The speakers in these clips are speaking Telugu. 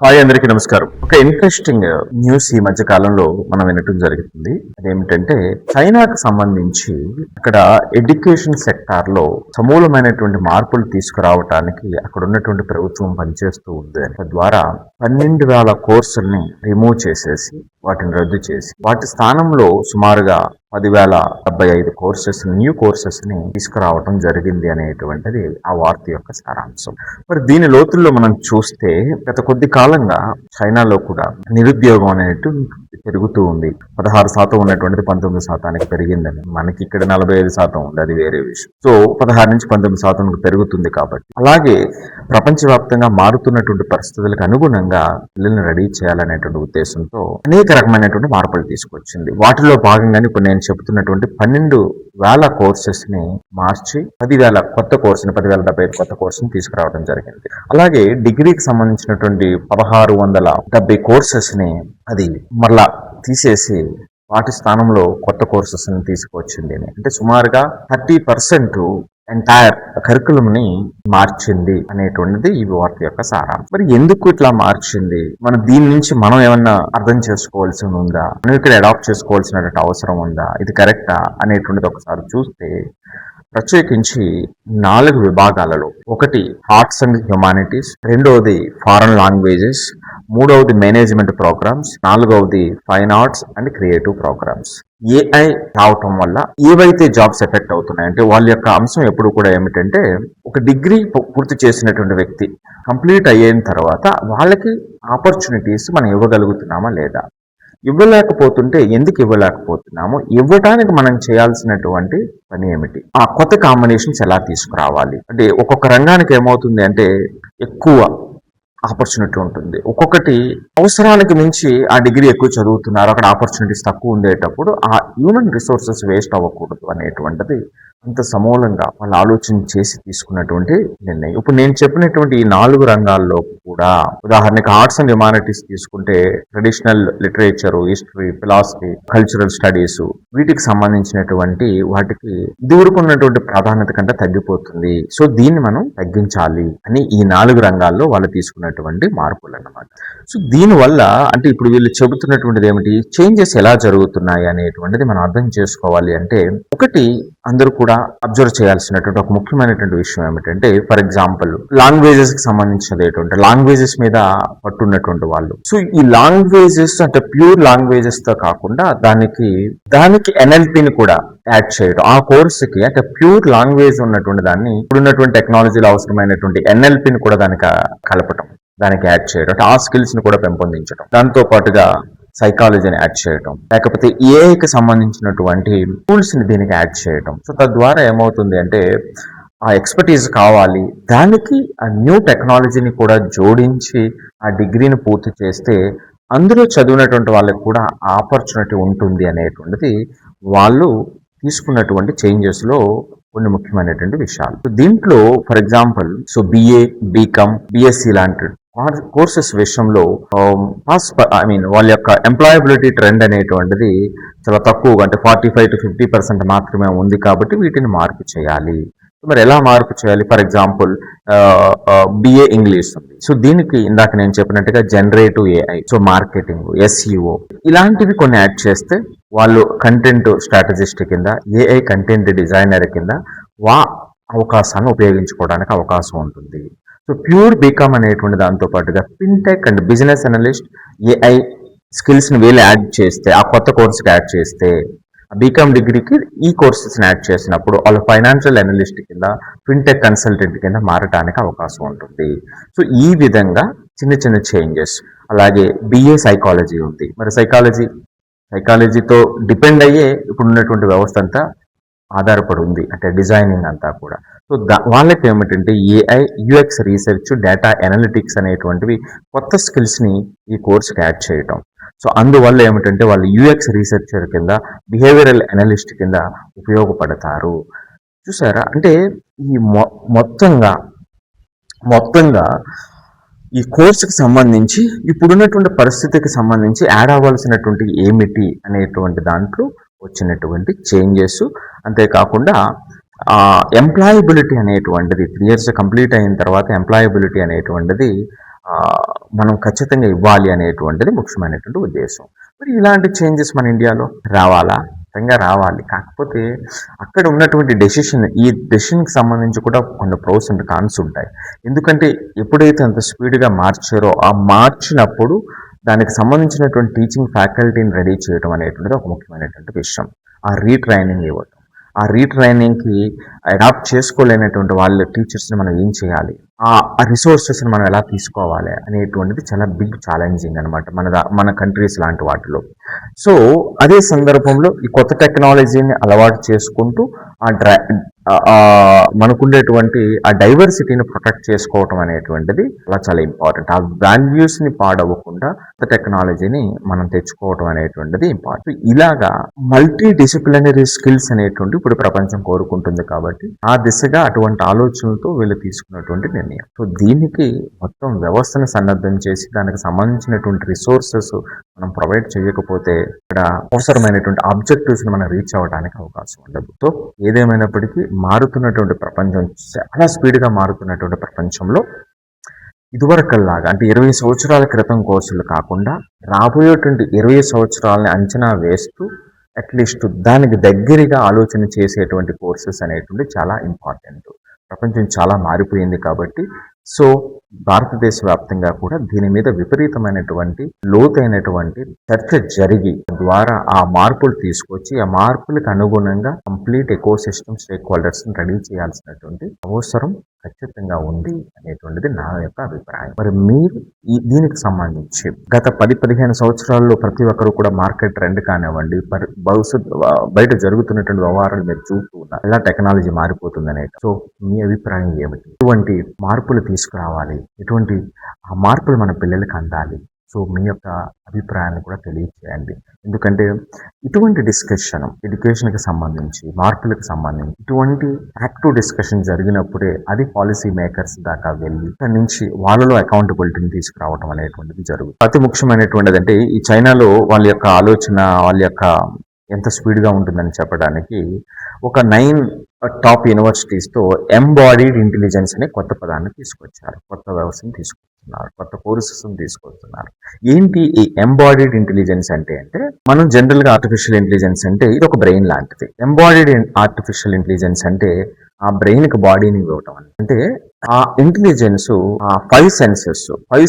హాయ్, అందరికీ నమస్కారం. ఒక ఇంట్రెస్టింగ్ న్యూస్ ఈ మధ్య కాలంలో మనం వినటం జరుగుతుంది. అదేమిటంటే చైనాకు సంబంధించి అక్కడ ఎడ్యుకేషన్ సెక్టార్ లో సమూలమైనటువంటి మార్పులు తీసుకురావటానికి అక్కడ ఉన్నటువంటి ప్రభుత్వం పనిచేస్తూ ఉంది. తద్వారా 12,000 కోర్సుల్ని రిమూవ్ చేసేసి వాటిని రద్దు చేసి వాటి స్థానంలో సుమారుగా 10,075 కోర్సెస్ న్యూ కోర్సెస్ ని తీసుకురావడం జరిగింది అనేటువంటిది ఆ వార్త యొక్క సారాంశం. మరి దీని లోతుల్లో మనం చూస్తే గత కొద్ది కాలంగా చైనాలో కూడా నిరుద్యోగం అనేటు పెరుగుతూ ఉంది. 16% ఉన్నటువంటిది 19% పెరిగిందని, మనకి ఇక్కడ 45% ఉంది, అది వేరే విషయం. సో 16 నుంచి 19% పెరుగుతుంది. కాబట్టి అలాగే ప్రపంచవ్యాప్తంగా మారుతున్నటువంటి పరిస్థితులకు అనుగుణంగా పిల్లల్ని రెడీ చేయాలనేటువంటి ఉద్దేశంతో అనేక రకమైనటువంటి మార్పులు తీసుకొచ్చింది. వాటిలో భాగంగానే ఇప్పుడు నేను చెబుతున్నటువంటి 12,000 కోర్సెస్ ని మార్చి 10,000 కొత్త కోర్సుని 10,075 కొత్త కోర్సుని తీసుకురావడం జరిగింది. అలాగే డిగ్రీకి సంబంధించినటువంటి 1,670 కోర్సెస్ ని అది మరలా తీసేసి వాటి స్థానంలో కొత్త కోర్సెస్ ని తీసుకొచ్చింది. అంటే సుమారుగా 30% ఎంటైర్ కరికులం ని మార్చింది అనేటువంటిది ఈ వార్త యొక్క సారాంశం. మరి ఎందుకు ఇట్లా మార్చింది? మనం దీని నుంచి మనం ఏమన్నా అర్థం చేసుకోవాల్సి ఉందా? మనం ఇక్కడ అడాప్ట్ చేసుకోవాల్సినటువంటి అవసరం ఉందా? ఇది కరెక్టా అనేటువంటిది ఒకసారి చూస్తే ప్రత్యేకించి 4 విభాగాలలో, ఒకటి ఆర్ట్స్ అండ్ హ్యుమానిటీస్, రెండవది ఫారెన్ లాంగ్వేజెస్, మూడవది మేనేజ్మెంట్ ప్రోగ్రామ్స్, నాలుగవది fine arts and creative programmes. AI రావటం వల్ల ఏవైతే జాబ్స్ ఎఫెక్ట్ అవుతున్నాయి అంటే వాళ్ళ యొక్క అంశం ఎప్పుడు కూడా ఏమిటంటే, ఒక డిగ్రీ పూర్తి చేసినటువంటి వ్యక్తి కంప్లీట్ అయిన తర్వాత వాళ్ళకి ఆపర్చునిటీస్ మనం ఇవ్వగలుగుతున్నామా లేదా, ఇవ్వలేకపోతుంటే ఎందుకు ఇవ్వలేకపోతున్నాము, ఇవ్వటానికి మనం చేయాల్సినటువంటి పని ఏమిటి, ఆ కొత్త కాంబినేషన్స్ ఎలా తీసుకురావాలి. అంటే ఒక్కొక్క రంగానికి ఏమవుతుంది అంటే ఎక్కువ ఆపర్చునిటీ ఉంటుంది, ఒక్కొక్కటి అవసరానికి మించి ఆ డిగ్రీ ఎక్కువ చదువుతున్నారు, అక్కడ ఆపర్చునిటీస్ తక్కువ ఉండేటప్పుడు ఆ హ్యూమన్ రిసోర్సెస్ వేస్ట్ అవ్వకూడదు అనేటువంటిది అంత సమూలంగా వాళ్ళు ఆలోచన చేసి తీసుకున్నటువంటి నిర్ణయం. ఇప్పుడు నేను చెప్పినటువంటి ఈ 4 రంగాల్లో కూడా, ఉదాహరణకి ఆర్ట్స్ అండ్ హ్యుమానిటీస్ తీసుకుంటే traditional literature, history, philosophy, cultural studies, వీటికి సంబంధించినటువంటి వాటికి దూరుకున్నటువంటి ప్రాధాన్యత కంటే తగ్గిపోతుంది. సో దీన్ని మనం తగ్గించాలి అని ఈ 4 రంగాల్లో వాళ్ళు తీసుకున్నటువంటి మార్పులు అన్నమాట. సో దీనివల్ల అంటే ఇప్పుడు వీళ్ళు చెబుతున్నటువంటిది ఏమిటి, చేంజెస్ ఎలా జరుగుతున్నాయి అనేటువంటిది మనం అర్థం చేసుకోవాలి. అంటే ఒకటి అందరూ కూడా అబ్జర్వ్ చేయాల్సినటువంటి ఒక ముఖ్యమైనటువంటి విషయం ఏమిటంటే, ఫర్ ఎగ్జాంపుల్ లాంగ్వేజెస్ కి సంబంధించినటువంటి లాంగ్వేజెస్ మీద పట్టున్నటువంటి వాళ్ళు, సో ఈ లాంగ్వేజెస్ అంటే ప్యూర్ లాంగ్వేజెస్ తో కాకుండా దానికి ఎన్ఎల్పిని కూడా యాడ్ చేయడం, ఆ కోర్సుకి అంటే ప్యూర్ లాంగ్వేజ్ ఉన్నటువంటి దాన్ని ఇప్పుడున్నటువంటి టెక్నాలజీలో అవసరమైనటువంటి ఎన్ఎల్పిని కూడా దానికి కలపటం, దానికి యాడ్ చేయడం, అంటే ఆ స్కిల్స్ ని కూడా పెంపొందించడం, దాంతో పాటుగా సైకాలజీని యాడ్ చేయటం, లేకపోతే ఏఐకి సంబంధించినటువంటి టూల్స్ ని దీనికి యాడ్ చేయటం. సో తద్వారా ఏమవుతుంది అంటే ఆ ఎక్స్పర్టీజ్ కావాలి, దానికి ఆ న్యూ టెక్నాలజీని కూడా జోడించి ఆ డిగ్రీని పూర్తి చేస్తే అందులో చదివినటువంటి వాళ్ళకి కూడా ఆపర్చునిటీ ఉంటుంది అనేటువంటిది వాళ్ళు తీసుకున్నటువంటి చేంజెస్ లో కొన్ని ముఖ్యమైనటువంటి విషయాలు. దీంట్లో for example BA, BCom, BSc లాంటి కోర్సెస్ విషయంలో వాళ్ళ యొక్క ఎంప్లాయబిలిటీ ట్రెండ్ అనేటువంటిది చాలా తక్కువగా, అంటే 45 to 50% మాత్రమే ఉంది. కాబట్టి వీటిని మార్పు చేయాలి. మరి ఎలా మార్పు చేయాలి? ఫర్ ఎగ్జాంపుల్ బిఏ ఇంగ్లీష్ ఉంది, సో దీనికి ఇందాక నేను చెప్పినట్టుగా generative AI, so marketing, SEO ఇలాంటివి కొన్ని యాడ్ చేస్తే వాళ్ళు కంటెంట్ స్ట్రాటజిస్ట్ కింద, ఏఐ కంటెంట్ డిజైనర్ కింద అవకాశాన్ని ఉపయోగించుకోవడానికి అవకాశం ఉంటుంది. సో ప్యూర్ బీకామ్ అనేటువంటి దాంతో పాటుగా fintech and business analyst, AI skills ని వీళ్ళు యాడ్ చేస్తే, ఆ కొత్త కోర్సుకి యాడ్ చేస్తే, బీకామ్ డిగ్రీకి ఈ కోర్సెస్ యాడ్ చేసినప్పుడు వాళ్ళు ఫైనాన్షియల్ అనలిస్ట్ కింద, ఫిన్టెక్ కన్సల్టెంట్ కింద మారటానికి అవకాశం ఉంటుంది. సో ఈ విధంగా చిన్న చిన్న చేంజెస్. అలాగే బిఏ సైకాలజీ ఉంది, మరి సైకాలజీతో డిపెండ్ అయ్యే ఇప్పుడు ఉన్నటువంటి వ్యవస్థ అంతా ఆధారపడి ఉంది, అంటే డిజైనింగ్ అంతా కూడా. సో వాళ్ళకి ఏమిటంటే AI, UX research, data analytics అనేటువంటివి కొత్త స్కిల్స్ ని ఈ కోర్సుకి యాడ్ చేయటం. సో అందువల్ల ఏమిటంటే వాళ్ళు యూఎక్స్ రీసెర్చర్ కింద, బిహేవియరల్ అనలిస్ట్ కింద ఉపయోగపడతారు. చూసారా? అంటే ఈ మొత్తంగా ఈ కోర్సుకి సంబంధించి ఇప్పుడున్నటువంటి పరిస్థితికి సంబంధించి యాడ్ అవ్వాల్సినటువంటి ఏమిటి అనేటువంటి దాంట్లో వచ్చినటువంటి చేంజెస్. అంతేకాకుండా ఎంప్లాయబిలిటీ అనేటువంటిది 3 years కంప్లీట్ అయిన తర్వాత ఎంప్లాయబిలిటీ అనేటువంటిది మనం ఖచ్చితంగా ఇవ్వాలి అనేటువంటిది ముఖ్యమైనటువంటి ఉద్దేశం. మరి ఇలాంటి చేంజెస్ మన ఇండియాలో రావాలా? ఖచ్చితంగా రావాలి. కాకపోతే అక్కడ ఉన్నటువంటి ఈ డెసిషన్కి సంబంధించి కూడా కొన్ని ప్రోస్ అండ్ కాన్స్ ఉంటాయి. ఎందుకంటే ఎప్పుడైతే అంత స్పీడ్గా మార్చారో ఆ మార్చినప్పుడు దానికి సంబంధించినటువంటి టీచింగ్ ఫ్యాకల్టీని రెడీ చేయడం అనేటువంటిది ఒక ముఖ్యమైనటువంటి విషయం. ఆ రీట్రైనింగ్ ఇవ్వడం, ఆ రీట్రైనింగ్కి అడాప్ట్ చేసుకోలేనటువంటి వాళ్ళ టీచర్స్ని మనం ఏం చేయాలి, ఆ రిసోర్సెస్ని మనం ఎలా తీసుకోవాలి అనేటువంటిది చాలా బిగ్ ఛాలెంజింగ్ అనమాట మన కంట్రీస్ లాంటి వాటిలో. సో అదే సందర్భంలో ఈ కొత్త టెక్నాలజీని అలవాటు చేసుకుంటూ మనకుండేటువంటి ఆ డైవర్సిటీని ప్రొటెక్ట్ చేసుకోవటం అనేటువంటిది చాలా ఇంపార్టెంట్. ఆ వాల్యూస్ని పాడవకుండా కొత్త టెక్నాలజీని మనం తెచ్చుకోవటం అనేటువంటిది ఇంపార్టెంట్. ఇలాగా మల్టీ డిసిప్లినరీ స్కిల్స్ అనేటువంటి ఇప్పుడు ప్రపంచం కోరుకుంటుంది కాబట్టి ఆ దిశగా అటువంటి ఆలోచనలతో వీళ్ళు తీసుకున్నటువంటి నిర్ణయం. సో దీనికి మొత్తం వ్యవస్థను సన్నద్ధం చేసి దానికి సంబంధించినటువంటి రిసోర్సెస్ మనం ప్రొవైడ్ చేయకపోతే ఇక్కడ అవసరమైనటువంటి ఆబ్జెక్టివ్స్ ని మనం రీచ్ అవ్వడానికి అవకాశం ఉండదు. సో ఏదేమైనప్పటికీ మారుతున్నటువంటి ప్రపంచం, చాలా స్పీడ్గా మారుతున్నటువంటి ప్రపంచంలో ఇదివరకల్లాగా అంటే 20 సంవత్సరాల క్రితం కోర్సులు కాకుండా రాబోయేటువంటి 20 సంవత్సరాలని అంచనా వేస్తూ అట్లీస్ట్ దానికి దగ్గరగా ఆలోచన చేసేటువంటి కోర్సెస్ అనేటువంటి చాలా ఇంపార్టెంట్. ప్రపంచం చాలా మారిపోయింది కాబట్టి సో భారతదేశ వ్యాప్తంగా కూడా దీని మీద విపరీతమైనటువంటి లోతైనటువంటి చర్చ జరిగి ద్వారా ఆ మార్పులు తీసుకొచ్చి ఆ మార్పులకు అనుగుణంగా complete eco system stake holders ready చేయాల్సినటువంటి అవసరం ఖచ్చితంగా ఉంది అనేటువంటిది నా యొక్క అభిప్రాయం. మరి మీరు దీనికి సంబంధించి గత 10-15 సంవత్సరాల్లో ప్రతి ఒక్కరు కూడా మార్కెట్ ట్రెండ్ కానివ్వండి, బయట జరుగుతున్నటువంటి వ్యవహారాలు మీరు చూస్తూ ఉన్నారు, ఎలా టెక్నాలజీ మారిపోతుంది అనేది. సో మీ అభిప్రాయం ఏమిటి? ఎటువంటి మార్పులు తీసుకురావాలి, ఎటువంటి ఆ మార్పులు మన పిల్లలకి అందాలి? సో మీ యొక్క అభిప్రాయాన్ని కూడా తెలియజేయండి. ఎందుకంటే ఇటువంటి డిస్కషన్ ఎడ్యుకేషన్కి సంబంధించి, మార్పులకు సంబంధించి ఇటువంటి యాక్టివ్ డిస్కషన్ జరిగినప్పుడే అది పాలసీ మేకర్స్ దాకా వెళ్ళి దాని నుంచి వాళ్ళలో అకౌంటబిలిటీని తీసుకురావడం అనేటువంటిది జరుగుతుంది. అతి ముఖ్యమైనటువంటిది అంటే ఈ చైనాలో వాళ్ళ యొక్క ఆలోచన, వాళ్ళ యొక్క ఎంత స్పీడ్గా ఉంటుందని చెప్పడానికి ఒక 9 టాప్ యూనివర్సిటీస్తో ఎంబాడీడ్ ఇంటెలిజెన్స్ అనే కొత్త పదాన్ని తీసుకొచ్చారు, కొత్త వ్యవస్థను తీసుకొస్తున్నారు, కొత్త కోర్సెస్ని తీసుకొస్తున్నారు. ఏంటి ఈ ఎంబాడీడ్ ఇంటెలిజెన్స్ అంటే మనం జనరల్గా ఆర్టిఫిషియల్ ఇంటెలిజెన్స్ అంటే ఇది ఒక బ్రెయిన్ లాంటిది. ఎంబాడీడ్ ఆర్టిఫిషియల్ ఇంటెలిజెన్స్ అంటే ఆ బ్రెయిన్కి బాడీని ఇవ్వటం అంటే ఆ ఇంటెలిజెన్స్ ఆ 5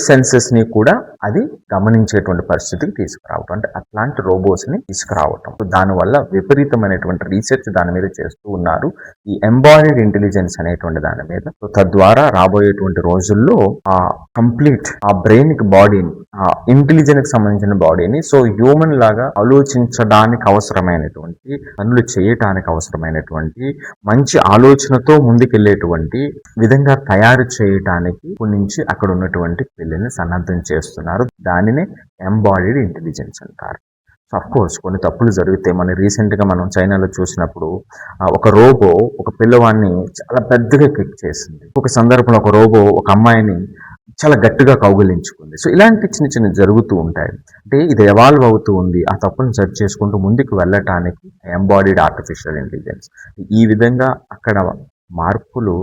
సెన్సెస్ ని కూడా అది గమనించేటువంటి పరిస్థితికి తీసుకురావటం, అంటే అట్లాంటి రోబోస్ ని తీసుకురావటం. దానివల్ల విపరీతమైనటువంటి రీసెర్చ్ దాని మీద చేస్తూ ఉన్నారు, ఈ ఎంబాడీడ్ ఇంటెలిజెన్స్ అనేటువంటి దాని మీద. తద్వారా రాబోయేటువంటి రోజుల్లో ఆ కంప్లీట్ ఆ బ్రెయిన్ కి బాడీని, ఆ ఇంటెలిజెన్స్ కి సంబంధించిన బాడీని సో హ్యూమన్ లాగా ఆలోచించడానికి అవసరమైనటువంటి పనులు చేయటానికి అవసరమైనటువంటి మంచి ఆలోచనతో ముందుకెళ్లేటువంటి విధంగా తయారు చేయటానికి నుంచి అక్కడ ఉన్నటువంటి పిల్లల్ని సన్నద్ధం చేస్తున్నారు. దానినే ఎంబాడీడ్ ఇంటెలిజెన్స్ అంటారు. సో అఫ్ కోర్స్ కొన్ని తప్పులు జరిగితే మనం చైనాలో చూసినప్పుడు ఒక రోబో ఒక పిల్లవాడిని చాలా పెద్దగా కిక్ చేసింది. ఒక సందర్భంలో ఒక రోబో ఒక అమ్మాయిని చాలా గట్టిగా కౌగిలించుకుంది. సో ఇలాంటి చిన్న జరుగుతూ ఉంటాయి. అంటే ఇది ఎవాల్వ్ అవుతూ ఉంది, ఆ తప్పును సెర్చ్ చేసుకుంటూ ముందుకు వెళ్ళటానికి ఎంబాడీడ్ ఆర్టిఫిషియల్ ఇంటెలిజెన్స్. ఈ విధంగా అక్కడ మార్పులు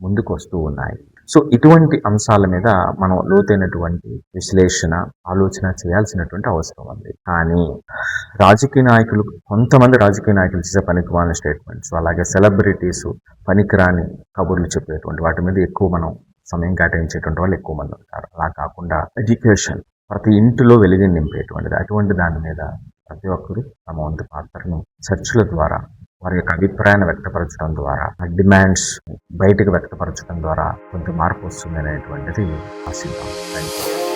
ముందుకు వస్తూ ఉన్నాయి. సో ఇటువంటి అంశాల మీద మనం లోతైనటువంటి విశ్లేషణ, ఆలోచన చేయాల్సినటువంటి అవసరం ఉంది. కానీ కొంతమంది రాజకీయ నాయకులు చేసే పనికిమాలిన స్టేట్మెంట్స్, అలాగే సెలబ్రిటీస్ పనికిరాని కబుర్లు చెప్పేటువంటి వాటి మీద ఎక్కువ మనం సమయం కేటాయించేటువంటి వాళ్ళు ఎక్కువ మంది ఉంటారు. అలా కాకుండా ఎడ్యుకేషన్ ప్రతి ఇంటిలో వెలుగు నింపేటువంటిది, అటువంటి దాని మీద ప్రతి ఒక్కరూ తమ వంతు పాత్రను చర్చల ద్వారా, వారి యొక్క అభిప్రాయాన్ని వ్యక్తపరచడం ద్వారా, డిమాండ్స్ బయటకు వ్యక్తపరచడం ద్వారా కొంత మార్పు వస్తుంది అనేటువంటిది ఆశిద్దాం. Thank you.